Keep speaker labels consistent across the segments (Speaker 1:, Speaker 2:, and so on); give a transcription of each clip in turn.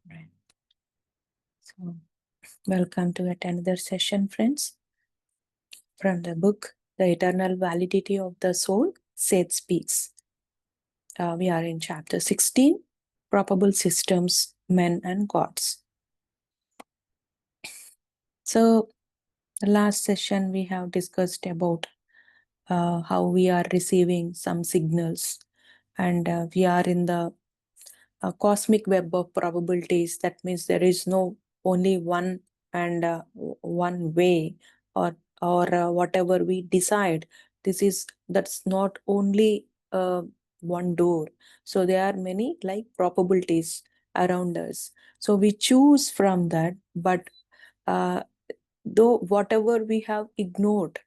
Speaker 1: Right. So, welcome to yet another session, friends. From the book, The Eternal Validity of the Soul, SETH speaks. We are in chapter 16, Probable Systems, Men and Gods. So, the last session we have discussed about how we are receiving some signals, and we are in the cosmic web of probabilities. That means there is no only one and one way, or whatever we decide. That's not only one door. So there are many like probabilities around us. So we choose from that, but though whatever we have ignored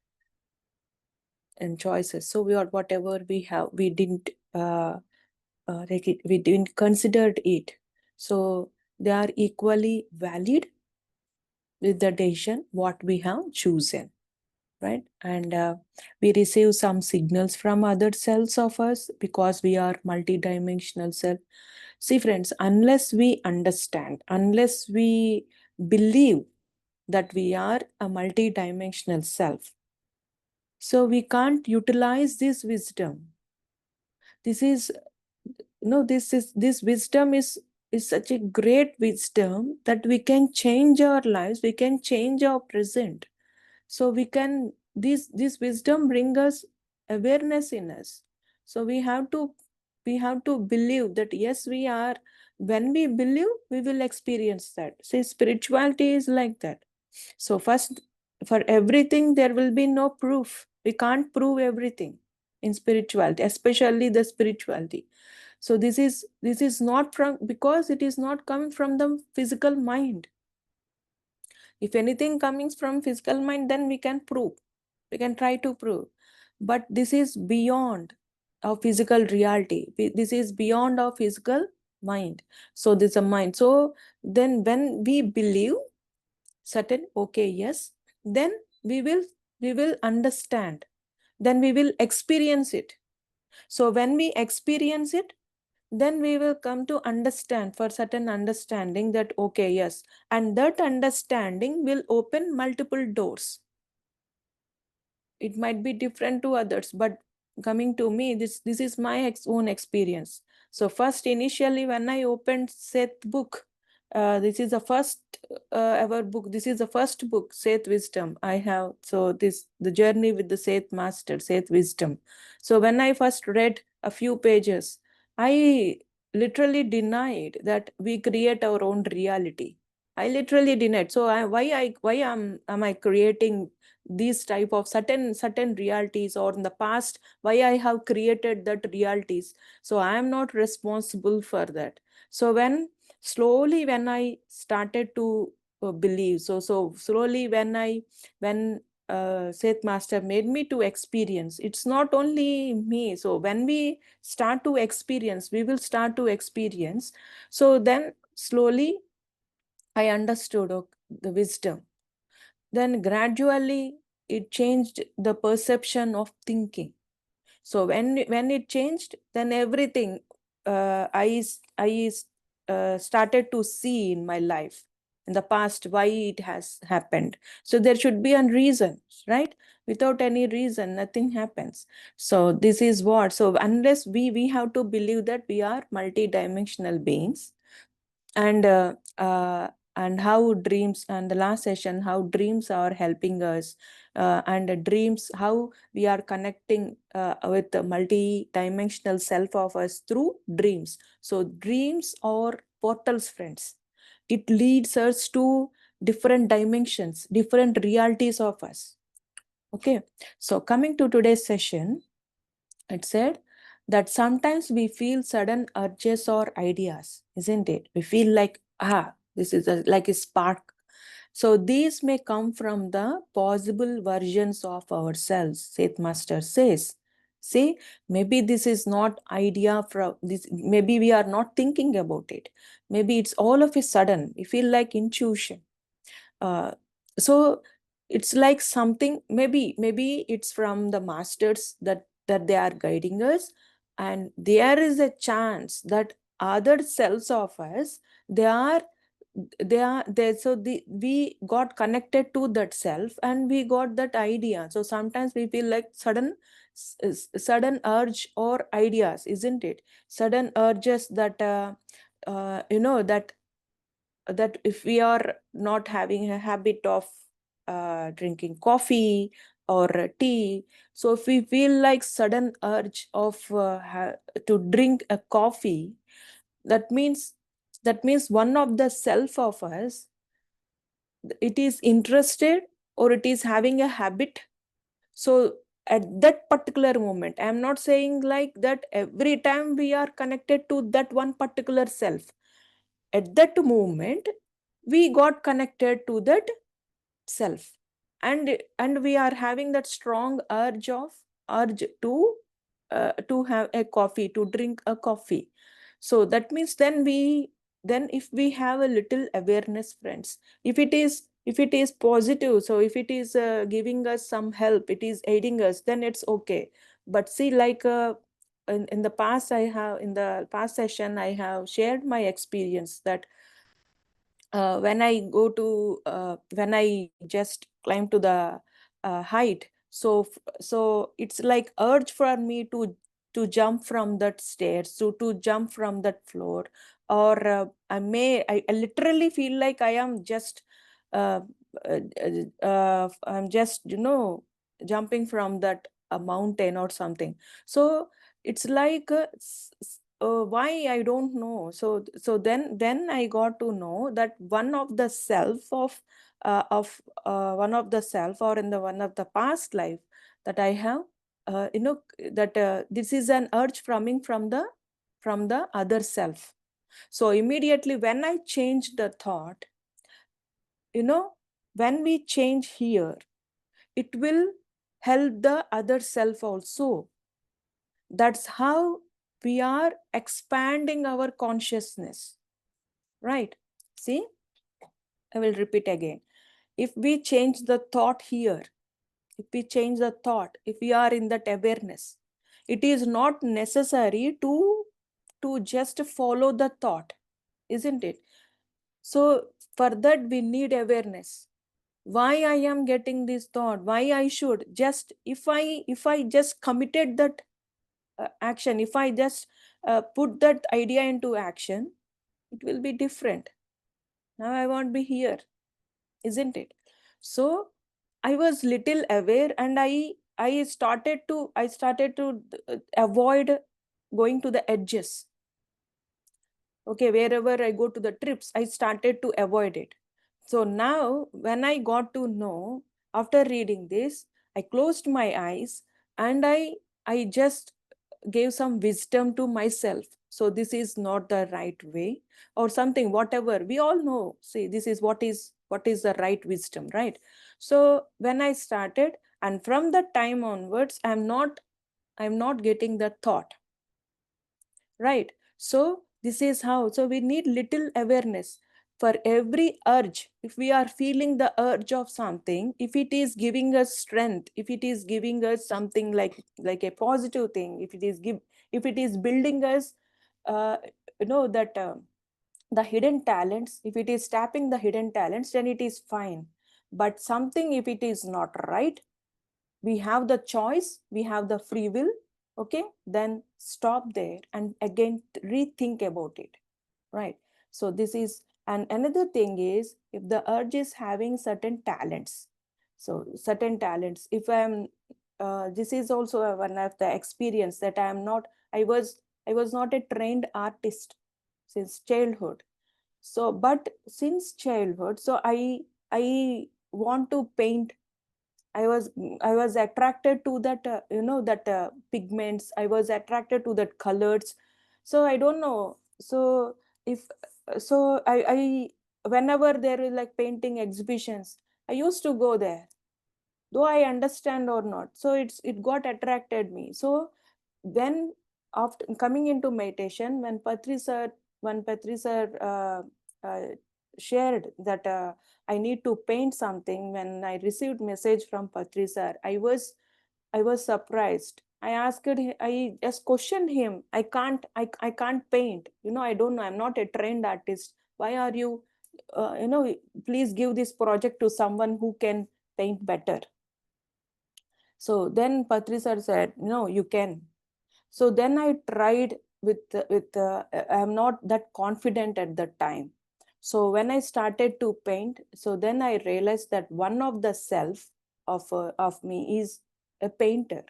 Speaker 1: and choices, so whatever we didn't we didn't consider it. So they are equally valid with the decision what we have chosen, right? And we receive some signals from other cells of us because we are multidimensional self. See, friends, unless we understand, unless we believe that we are a multidimensional self, so we can't utilize this wisdom. This wisdom is such a great wisdom that we can change our lives, we can change our present. So we can, this wisdom bring us awareness in us. So we have to believe that yes, we are. When we believe, we will experience that. See, spirituality is like that. So first, for everything there will be no proof. We can't prove everything in spirituality, especially the spirituality. So this is not from, because it is not coming from the physical mind. If anything coming from physical mind, then we can prove, we can try to prove. But this is beyond our physical reality. This is beyond our physical mind. So this is a mind. So then when we believe certain, okay, yes, then we will understand, then we will experience it. So when we experience it, then we will come to understand, for certain understanding, that okay, yes, and that understanding will open multiple doors. It might be different to others, but coming to me, this is my own experience. So first, initially, when I opened Seth book, this is the first ever book. This is the first book, Seth Wisdom, I have. So the journey with the Seth Master, Seth Wisdom. So when I first read a few pages, I literally denied that we create our own reality. I literally denied. So why am I creating these type of certain realities, or in the past why I have created that realities? So I am not responsible for that. So when slowly, when I started to believe, so slowly when Seth Master made me to experience, it's not only me. So when we start to experience, we will start to experience. So then slowly I understood the wisdom. Then gradually it changed the perception of thinking. So when it changed, then everything I started to see in my life in the past why it has happened. So there should be a reason, right? Without any reason, nothing happens. So this is what. So unless we have to believe that we are multidimensional beings, and how dreams, and the last session, how dreams are helping us, and dreams, how we are connecting with the multi-dimensional self of us through dreams. So dreams are portals, friends. It leads us to different dimensions, different realities of us. Okay, so coming to today's session, it said that sometimes we feel sudden urges or ideas, isn't it? We feel like, this is like a spark. So these may come from the possible versions of ourselves, Seth Master says. See, maybe this is not idea from this, maybe we are not thinking about it. Maybe it's all of a sudden, we feel like intuition. So it's like something, maybe it's from the masters that they are guiding us, and there is a chance that other selves of us, we got connected to that self and we got that idea. So sometimes we feel like sudden urge or ideas, isn't it? Sudden urges that that if we are not having a habit of drinking coffee or tea, so if we feel like sudden urge of to drink a coffee, that means one of the self of us, it is interested or it is having a habit. So at that particular moment, I'm not saying like that every time we are connected to that one particular self. At that moment, we got connected to that self, and we are having that strong urge to have a coffee, to drink a coffee. So that means then if we have a little awareness, friends, if it is positive, so if it is giving us some help, it is aiding us, then it's okay. But see, like in the past, in the past session I have shared my experience that when I just climb to the height, so it's like urge for me to jump from that stairs, to jump from that floor, or I literally feel like I am just I'm just jumping from that mountain or something. So it's like why, I don't know. So then I got to know that one of the self of one of the self, or in the one of the past life that I have, that this is an urge coming from the other self. So immediately when I change the thought, when we change here, it will help the other self also. That's how we are expanding our consciousness, right? See, I will repeat again. If we change the thought here, if we change the thought, if we are in that awareness, it is not necessary to just follow the thought, isn't it? So for that we need awareness. Why I am getting this thought? Why I should just, if I just committed that action, if I just put that idea into action, it will be different. Now I won't be here, isn't it? So I was little aware, and I started to avoid going to the edges. Okay, wherever I go to the trips, I started to avoid it. So now when I got to know, after reading this, I closed my eyes and I just gave some wisdom to myself. So this is not the right way, or something, whatever. We all know, see, this is what is the right wisdom, right? So when I started, and from that time onwards, I'm not getting the thought, right? So this is how. So we need little awareness for every urge. If we are feeling the urge of something, if it is giving us strength, if it is giving us something like a positive thing, if it is building us uh, that the hidden talents, if it is tapping the hidden talents, then it is fine. But something, if it is not right, we have the choice, we have the free will. Okay, then stop there and again rethink about it, right? So this is, and another thing is, if the urge is having certain talents, so certain talents, if I'm this is also one of the experience that I was not a trained artist since childhood. So but since childhood, so I want to paint. I was attracted to that that pigments. I was attracted to that colors. So I don't know. So if so I whenever there is like painting exhibitions, I used to go there, though I understand or not. So it got attracted me. So when, after coming into meditation, when Patri sir uh, shared that I need to paint something, when I received message from Patri sir, I was surprised. I just questioned him. I can't paint. I don't know. I'm not a trained artist. Why are you, please give this project to someone who can paint better. So then Patri sir said, no, you can. So then I tried I'm not that confident at that time. So when I started to paint, so then I realized that one of the self of me is a painter,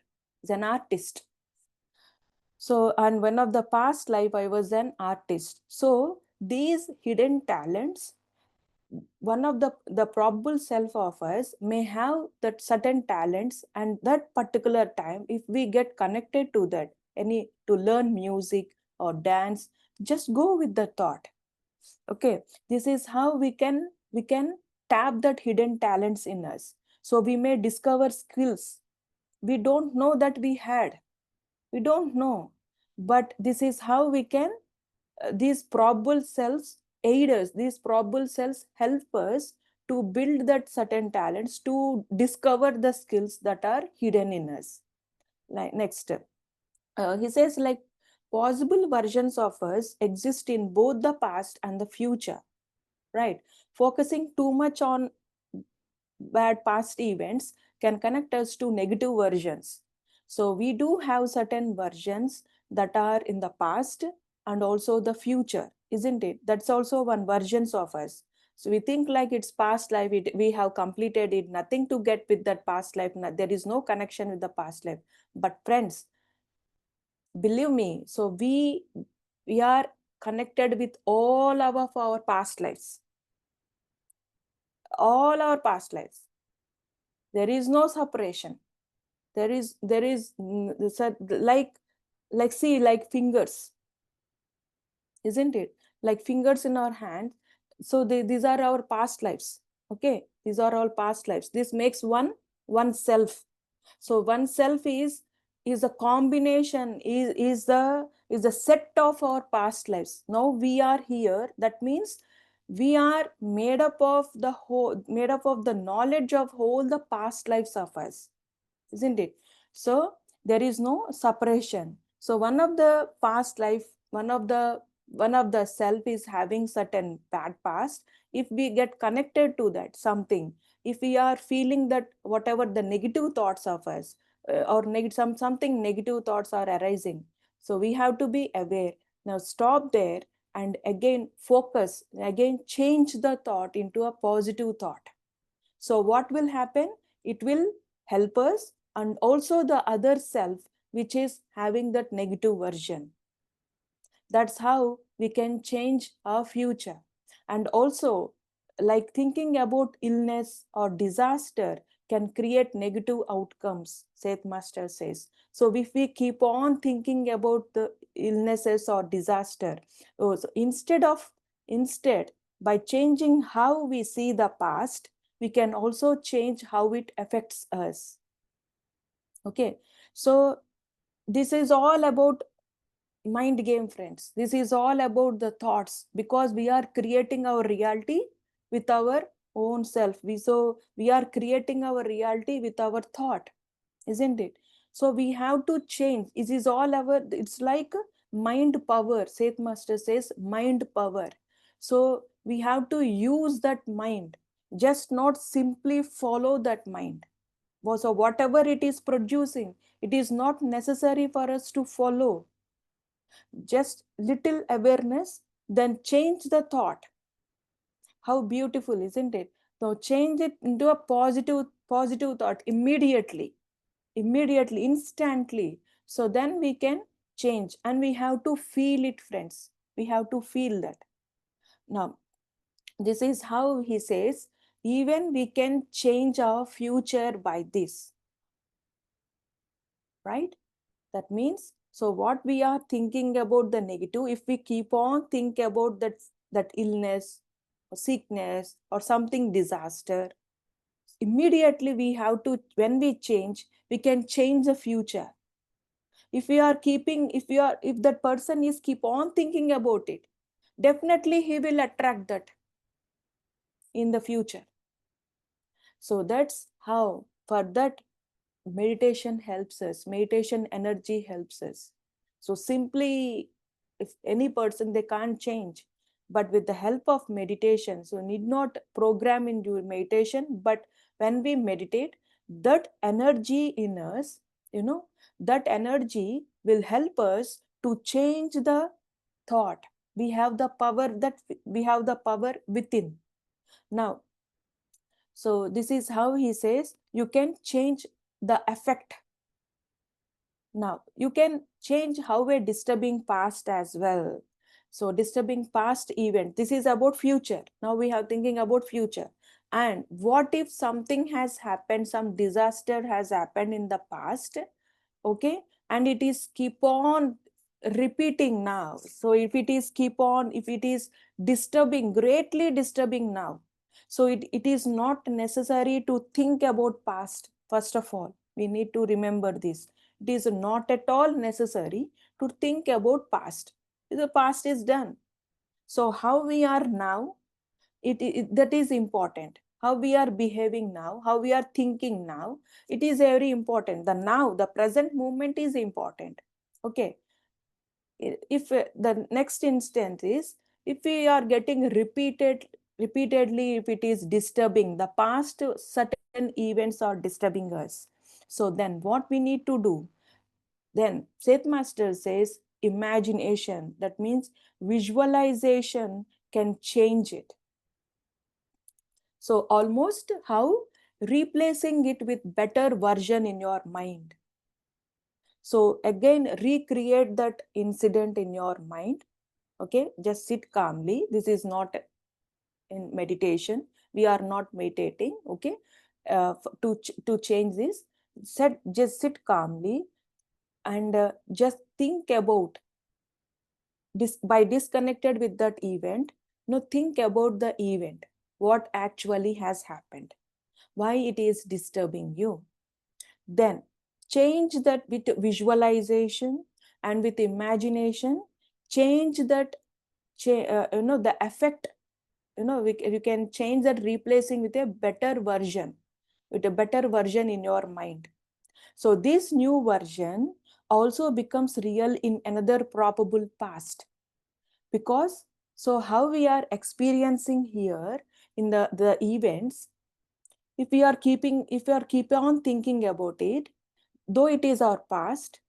Speaker 1: is an artist. So, and one of the past life, I was an artist. So these hidden talents, one of the probable self of us may have that certain talents, and that particular time, if we get connected to that, to learn music or dance, just go with the thought. Okay, this is how we can tap that hidden talents in us. So we may discover skills we don't know that we don't know, but this is how we can, these probable selves aid us, these probable selves help us to build that certain talents, to discover the skills that are hidden in us. Like next, he says, like, possible versions of us exist in both the past and the future, right? Focusing too much on bad past events can connect us to negative versions. So we do have certain versions that are in the past and also the future, isn't it? That's also one versions of us. So we think like it's past life, we have completed it, nothing to get with that past life. There is no connection with the past life. But friends, believe me, so we are connected with all of our past lives, all our past lives. There is no separation. There is like see, like fingers, isn't it? Like fingers in our hand. So these are our past lives. Okay, these are all past lives. This makes one self. So one self is a combination, is a set of our past lives. Now we are here, that means we are made up of the knowledge of all the past lives of us, isn't it? So there is no separation. So one of the past life, one of the self is having certain bad past. If we get connected to that something, if we are feeling that whatever the negative thoughts of us, or something negative thoughts are arising, so we have to be aware. Now stop there and again focus, again change the thought into a positive thought. So what will happen? It will help us and also the other self, which is having that negative version. That's how we can change our future. And also, like thinking about illness or disaster can create negative outcomes, Seth Master says. So if we keep on thinking about the illnesses or disaster, so instead, by changing how we see the past, we can also change how it affects us. Okay, so this is all about mind game, friends. This is all about the thoughts, because we are creating our reality with our own self. We are creating our reality with our thought, isn't it? So we have to change. It is all it's like mind power. Seth Master says mind power. So we have to use that mind, just not simply follow that mind. So whatever it is producing, it is not necessary for us to follow. Just little awareness, then change the thought. How beautiful, isn't it? Now change it into a positive thought immediately, instantly. So then we can change, and we have to feel it, friends. We have to feel that. Now, this is how he says, even we can change our future by this, right? That means, so what we are thinking about the negative, if we keep on think about that illness or sickness or something disaster, immediately we have to, when we change, we can change the future. If we are keeping, if that person is keep on thinking about it, definitely he will attract that in the future. So that's how, for that, meditation helps us, meditation energy helps us. So simply, if any person, they can't change, but with the help of meditation, so need not program into meditation, but when we meditate, that energy in us, that energy will help us to change the thought. We have the power, that we have the power within. Now, so this is how he says you can change the effect. Now you can change how we're disturbing past as well. So disturbing past event, this is about future. Now we are thinking about future. And what if something has happened, some disaster has happened in the past, okay, and it is keep on repeating now. So if it is keep on, if it is disturbing, greatly disturbing now, so it is not necessary to think about past. First of all, we need to remember this. It is not at all necessary to think about past. The past is done. So how we are now, that is important. How we are behaving now, how we are thinking now, it is very important. The now, the present moment is important. Okay. If the next instance is, if we are getting repeatedly, if it is disturbing, the past certain events are disturbing us. So then what we need to do? Then Seth Master says imagination, that means visualization can change it. So almost how replacing it with better version in your mind. So again, recreate that incident in your mind. Okay, just sit calmly. This is not in meditation. We are not meditating. Okay, to change this, just sit calmly and just think about this. By disconnected with that event, think about the event, what actually has happened, why it is disturbing you. Then change that with visualization and with imagination. Change that, the effect. You can change that, replacing with a better version, with a better version in your mind. So this new version also becomes real in another probable past. Because so how we are experiencing here in the events, if we are keep on thinking about it, though it is our past,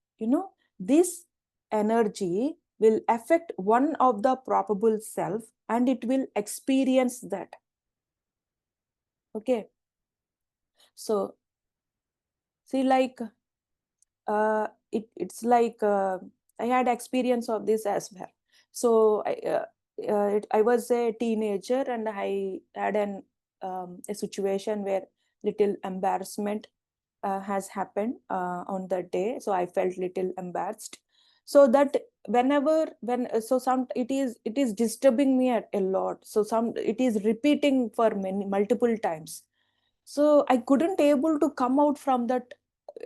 Speaker 1: this energy will affect one of the probable self and it will experience that. Okay. So see, like it's like I had experience of this as well. So I was a teenager and I had a situation where little embarrassment has happened on that day. So I felt little embarrassed. So that it is disturbing me a lot. So it is repeating for multiple times. So I couldn't able to come out from that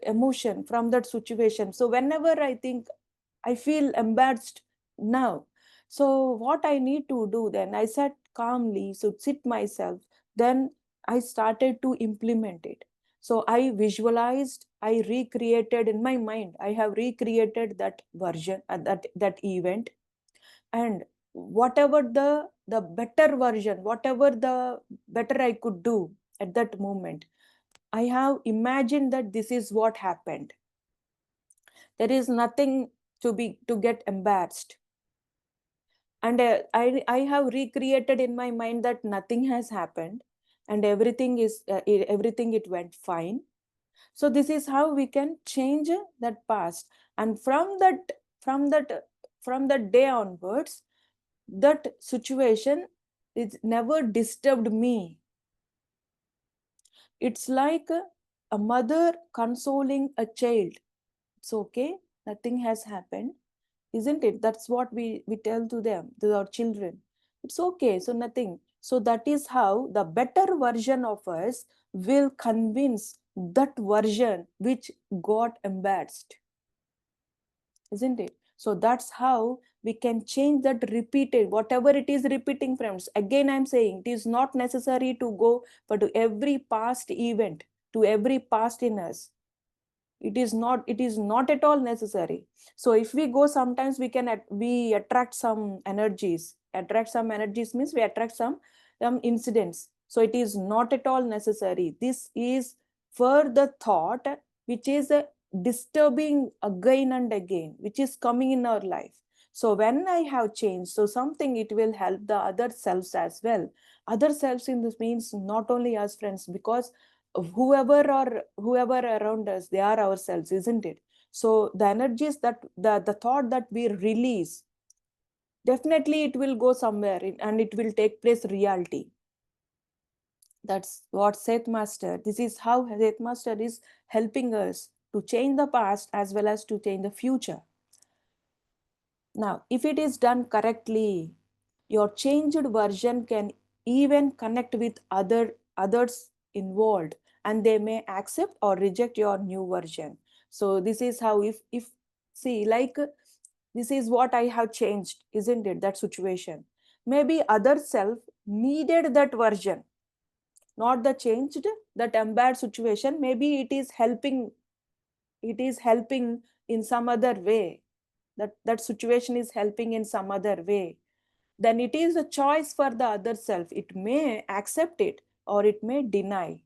Speaker 1: emotion, from that situation. So whenever I think, I feel embarrassed now. So what I need to do then, I sat calmly, so sit myself. Then I started to implement it. So I visualized, I recreated in my mind. I have recreated that version, that event, and whatever the better version, whatever the better I could do at that moment, I have imagined that this is what happened. There is nothing to get embarrassed. And I have recreated in my mind that nothing has happened and everything it went fine. So this is how we can change that past. And from that day onwards, that situation is never disturbed me. It's like a mother consoling a child. It's okay, nothing has happened, isn't it? That's what we tell to them, to our children. It's okay, so nothing. So that is how the better version of us will convince that version which got embarrassed, isn't it? So that's how we can change that repeated, whatever it is repeating, friends. Again, I'm saying it is not necessary to go but to every past event, to every past in us. It is not at all necessary. So if we go, sometimes we attract some energies. Attract some energies means we attract some incidents. So it is not at all necessary. This is for the thought which is disturbing again and again, which is coming in our life. So when I have changed, so something, it will help the other selves as well. Other selves in this means not only us, friends, because whoever around us, they are ourselves, isn't it? So the energies that the thought that we release, definitely it will go somewhere and it will take place reality. That's what Seth Master, this is how Seth Master is helping us to change the past as well as to change the future. Now, if it is done correctly, your changed version can even connect with others involved, and they may accept or reject your new version. So this is how, if see, like, this is what I have changed, isn't it? That situation. Maybe other self needed that version, not the changed, that embed situation. Maybe it is helping in some other way. That situation is helping in some other way. Then it is a choice for the other self. It may accept it or it may deny,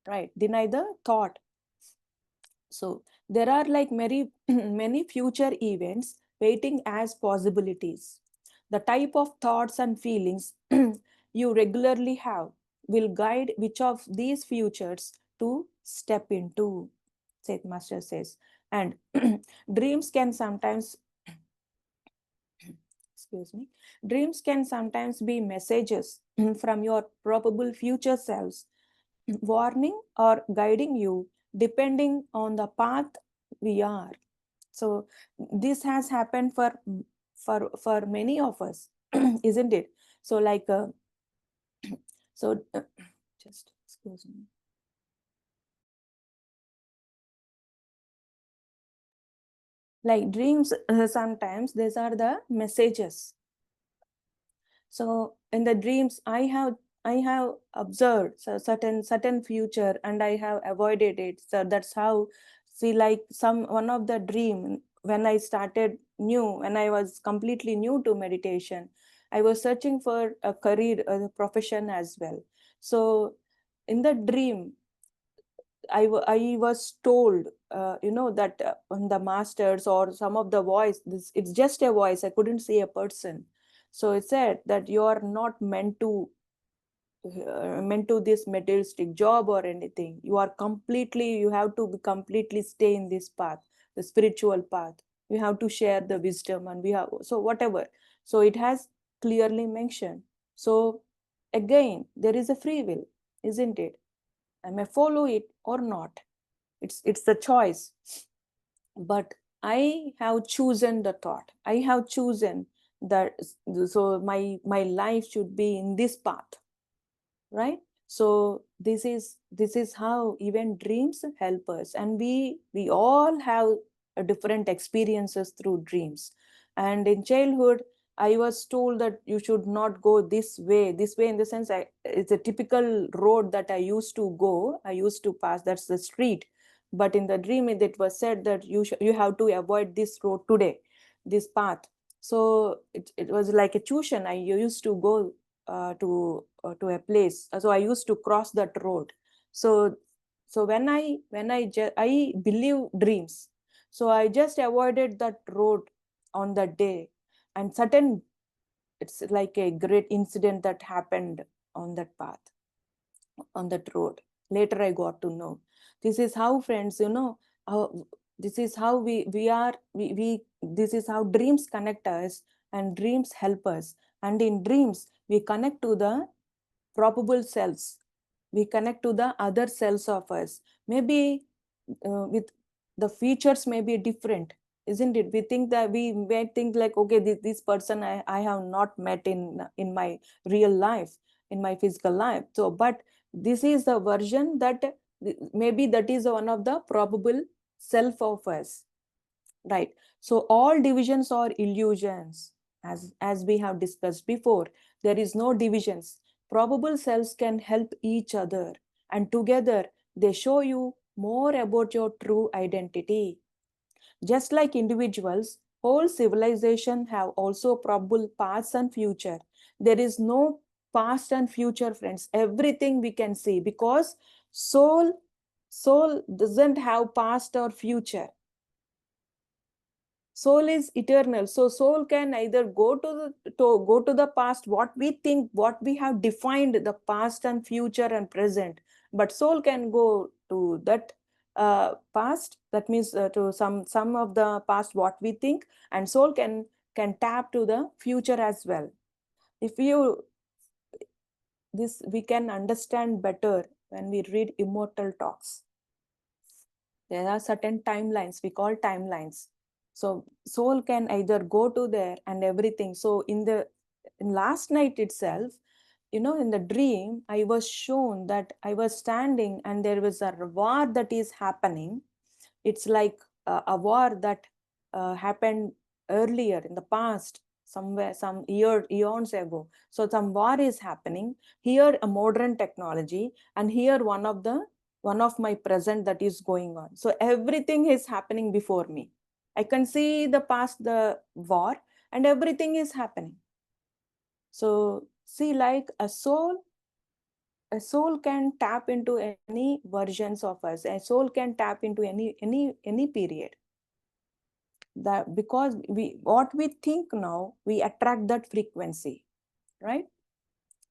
Speaker 1: right? Deny the thought. So there are like many, many future events waiting as possibilities. The type of thoughts and feelings you regularly have will guide which of these futures to step into, Seth Master says. And dreams can sometimes, excuse me, dreams can sometimes be messages from your probable future selves, warning or guiding you depending on the path we are. So this has happened for many of us, isn't it? So like so just excuse me. Like dreams, sometimes these are the messages. So in the dreams, I have observed certain future and I have avoided it. So that's how, see, like one of the dream, when I started new, when I was completely new to meditation, I was searching for a career, a profession as well. So in the dream, I was told, that the masters or some of the voice, it's just a voice. I couldn't see a person. So it said that you are not meant to this materialistic job or anything. You have to be completely stay in this path, the spiritual path. We have to share the wisdom, and we have, so whatever. So it has clearly mentioned. So again, there is a free will, isn't it? I may follow it or not. It's the choice. But I have chosen the thought. I have chosen that. So my life should be in this path, right? So this is how even dreams help us, and we all have a different experiences through dreams. And in childhood, I was told that you should not go this way in the sense, it's a typical road that I used to go, I used to pass, that's the street. But in the dream, it was said that you have to avoid this road today, this path. So it was like a tuition. I used to go to a place. So I used to cross that road. So I believe dreams. So I just avoided that road on that day, and certain, it's like a great incident that happened on that path, on that road. Later I got to know. This is how, friends, uh, this is how we this is how dreams connect us, and dreams help us. And in dreams, we connect to the probable selves. We connect to the other selves of us. Maybe with the features may be different, isn't it? We may think like, okay, this person I have not met in my real life, in my physical life. So but this is the version that maybe that is one of the probable self of us, right? So all divisions are illusions. As we have discussed before, there is no divisions. Probable selves can help each other, and together they show you more about your true identity. Just like individuals, whole civilization have also probable past and future. There is no past and future, friends. Everything we can see, because soul doesn't have past or future. Soul is eternal, so soul can either go to the past, what we think, what we have defined the past and future and present, but soul can go to that past, that means to some of the past what we think, and soul can tap to the future as well. If you this we can understand better when we read immortal talks. There are certain timelines, we call timelines. So soul can either go to there and everything. So in last night itself, in the dream, I was shown that I was standing and there was a war that is happening. It's like a war that happened earlier in the past, somewhere, some eons ago. So some war is happening here, a modern technology, and here one of my present that is going on. So everything is happening before me. I can see the past, the war, and everything is happening. So see, like a soul can tap into any versions of us. A soul can tap into any period. That because what we think now, we attract that frequency, right?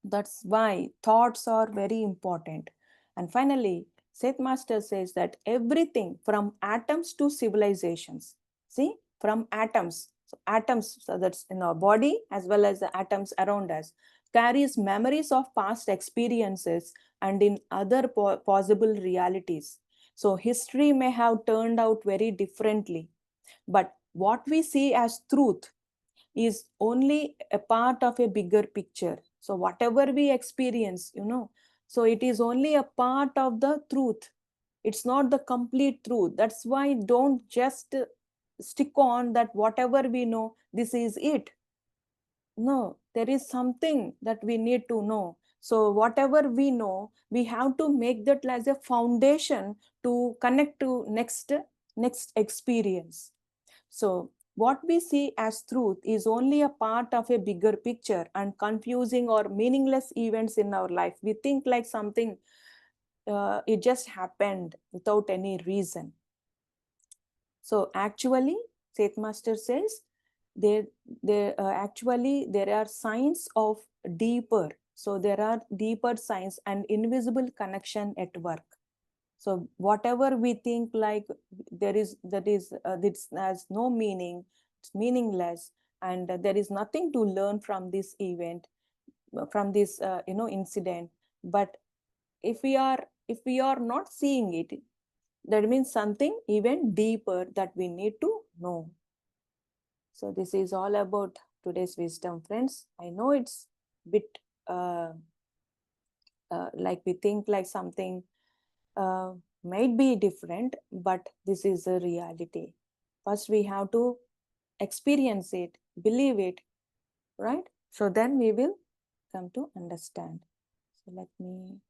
Speaker 1: That's why thoughts are very important. And finally, Seth Master says that everything from atoms to civilizations, see, from atoms, so that's in our body as well as the atoms around us, carries memories of past experiences and in other possible realities. So history may have turned out very differently, but what we see as truth is only a part of a bigger picture. So whatever we experience, so it is only a part of the truth. It's not the complete truth. That's why don't just stick on that whatever we know, this is it. No, there is something that we need to know. So whatever we know, we have to make that as a foundation to connect to next experience. So what we see as truth is only a part of a bigger picture, and confusing or meaningless events in our life. We think like something, it just happened without any reason. So actually, Seth Master says, there are signs of deeper. So there are deeper signs and invisible connection at work. So whatever we think like this has no meaning, it's meaningless, and there is nothing to learn from this event, from this incident. But if we are not seeing it, that means something even deeper that we need to know. So this is all about today's wisdom, friends. I know it's bit like we think like something might be different, but this is a reality. First, we have to experience it, believe it, right? So then we will come to understand. So let me